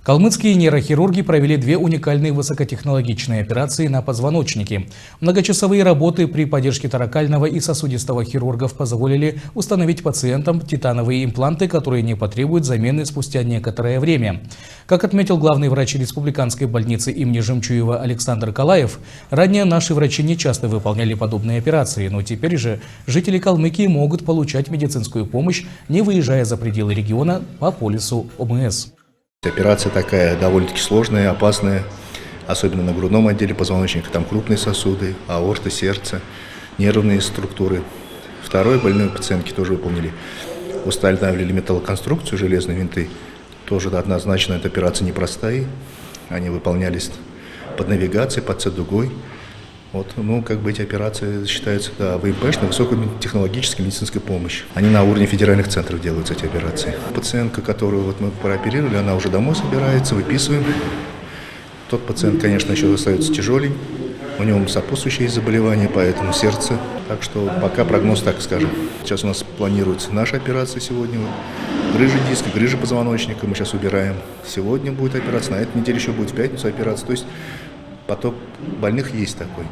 Калмыцкие нейрохирурги провели две уникальные высокотехнологичные операции на позвоночнике. Многочасовые работы при поддержке торакального и сосудистого хирургов позволили установить пациентам титановые импланты, которые не потребуют замены спустя некоторое время. Как отметил главный врач республиканской больницы имени Жемчуева Александр Калаев, ранее наши врачи не часто выполняли подобные операции, но теперь же жители Калмыкии могут получать медицинскую помощь, не выезжая за пределы региона по полису ОМС. Операция такая довольно-таки сложная, опасная, особенно на грудном отделе позвоночника. Там крупные сосуды, аорта, сердце, нервные структуры. Второй больной пациентки тоже выполнили. Устанавливали металлоконструкцию, железные винты. Тоже однозначно эта операция непростая. Они выполнялись под навигацией, под С-дугой. Эти операции считаются ВМПшной, высокотехнологической медицинской помощи. Они на уровне федеральных центров делаются, эти операции. Пациентка, которую мы прооперировали, она уже домой собирается, выписываем. Тот пациент, конечно, еще остается тяжелый. У него сопутствующие заболевания, поэтому сердце. Так что пока прогноз, так скажем. Сейчас у нас планируется наша операция сегодня. Грыжа диска, грыжа позвоночника мы сейчас убираем. Сегодня будет операция, на этой неделе еще будет в пятницу операция. То есть поток больных есть такой.